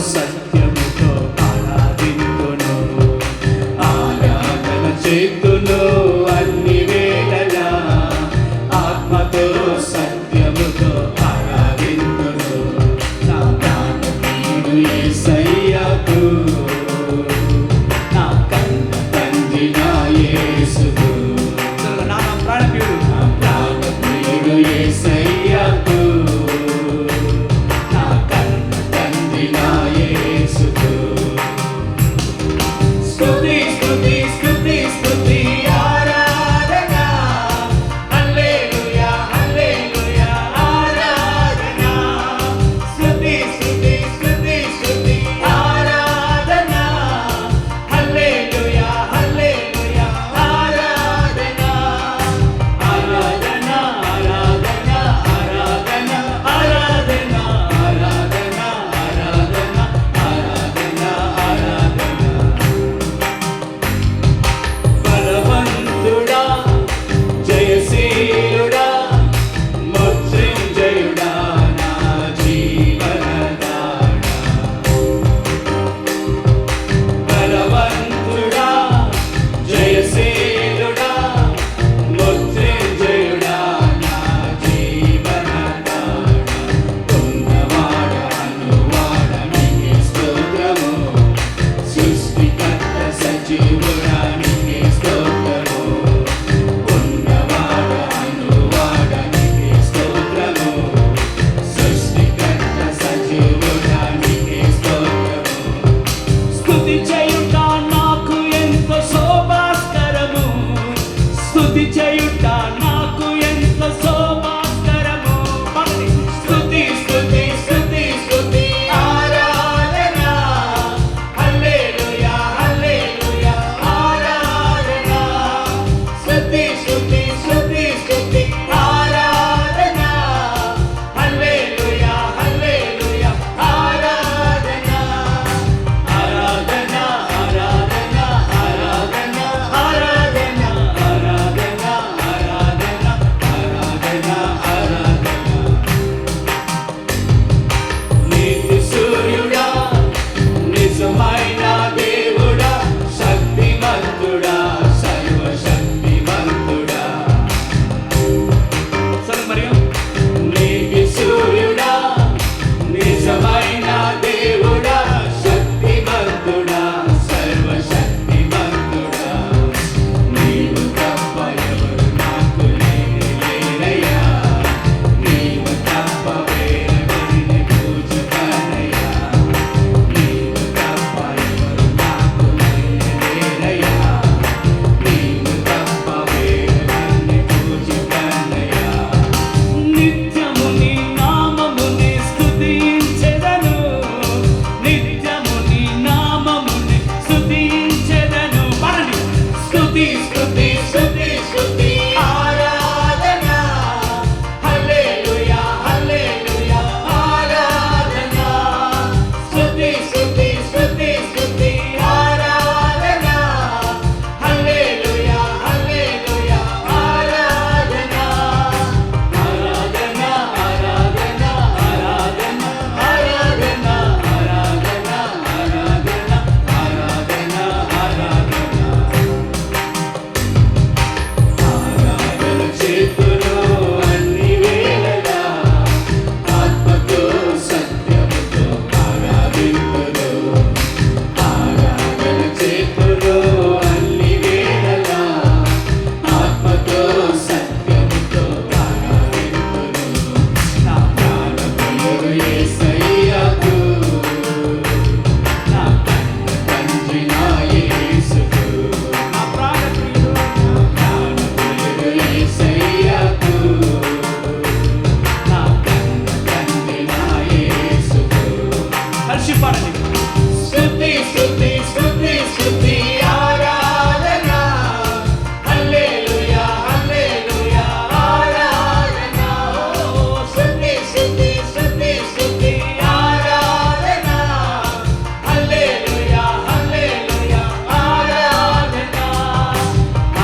సత్యముతో ఆరాధింతును, ఆరాధన చేతును అన్ని వేళలా, ఆత్మతో సత్యముతో ఆరాధింతును. నా ప్రాణప్రియుడు యేసయ్యకు, నా కన్న తండ్రి నా యేసుకు. నా ప్రాణప్రియుడు యేసయ్యకు, నా కన్న తండ్రి నా యేసుకు. స్తుతి స్తుతి స్తుతి స్తుతి ఆరాధన, హల్లెలూయా హల్లెలూయా ఆరాధన. స్తుతి స్తుతి స్తుతి స్తుతి ఆరాధన, హల్లెలూయా హల్లెలూయా ఆరాధన. ఆరాధన ఆరాధన ఆరాధన ఆరాధన ఆరాధన ఆరాధన ఆరాధన ఆరాధన. బలవంతుడా జయశీలుడా మృత్యుంజయుడా నా జీవనదాత. బలవంతుడా జయశీలుడా మృత్యుంజయుడా నా జీవనదాత. ఉన్నవాడ అనువాడ నీకే స్తోత్రము, సృష్టికర్త సజీవుడా నీకే స్తోత్రము. ఉన్నవాడ అనువాడ నీకే స్తోత్రము, సృష్టికర్త సజీవుడా నీకే స్తోత్రము. స్తుతి చేయుట నాకు ఎంతో శోభాస్కరము, స్తుతి చేయుట నాకు ఎంతో శోభాస్కరము. స్తుతి స్తుతి స్తుతి స్తుతి ఆరాధన, హల్లెలూయా హల్లెలూయా ఆరాధన. స్తుతి స్తుతి స్తుతి స్తుతి ఆరాధన, హల్లెలూయా హల్లెలూయా ఆరాధన. ఆరాధన ఆరాధన ఆరాధన ఆరాధన ఆరాధన ఆరాధన ఆరాధన ఆరాధన. నీతి సూర్యుడా నిజమైన దేవుడా, శక్తిమంతుడా సర్వశక్తిమంతుడా. నీతి సూర్యుడా నిజమైన దేవుడా, శక్తిమంతుడా సర్వశక్తిమంతుడా. నీవు తప్ప ఎవరు నాకు లేరయ్యా, నీవు తప్ప వేరెవరిని పూజుతానయ్యా. నీవు తప్ప ఎవరు నాకు లేరయ్యా, నీవు తప్ప వేరెవరిని పూజుతానయ్యా. నిత్యము నీ నామముని స్తుతించెదను, నిత్యము నీ నామముని స్తుతించెదను. స్తుతి స్తుతి స్తుతి స్తుతి ఆరాధన, హల్లెలూయా హల్లెలూయా ఆరాధన. స్తుతి స్తుతి స్తుతి స్తుతి ఆరాధన, హల్లెలూయా హల్లెలూయా ఆరాధన. ఆరాధన ఆరాధన ఆరాధన ఆరాధన ఆరాధన ఆరాధన ఆరాధన ఆరాధన. ఆరాధన చేతును అన్ని వేళలా, ఆత్మతో సత్యముతో ఆరాధింతును. ఆరాధన చేతును అన్ని వేళలా, ఆత్మతో సత్యముతో ఆరాధింతును. నా ప్రాణప్రియుడు యేసయ్యకు, నా కన్న తండ్రి నా యేసుకు. నా ప్రాణప్రియుడు యేసయ్యకు, నా కన్న తండ్రి నా యేసుకు. హర్షిపాడండి. స్తుతి స్తుతి స్తుతి స్తుతి ఆరాధన, హల్లెలూయా హల్లెలూయా ఆరాధన. స్తుతి స్తుతి స్తుతి స్తుతి ఆరాధన, హల్లెలూయా హల్లెలూయా ఆరాధన.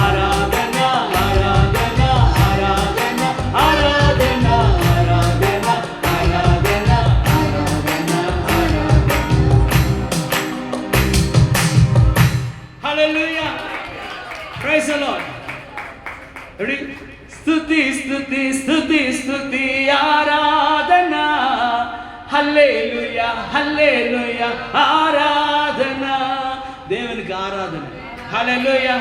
ఆరాధన ఆరాధన ఆరాధన ఆరాధన ఆరాధన ఆరాధన ఆరాధన ఆరాధన. Praise the Lord. రెడీ? స్తుతి స్తుతి స్తుతి స్తుతి ఆరాధన, హల్లెలూయా హల్లెలూయా ఆరాధన. దేవునికి ఆరాధన. హల్లెలూయా.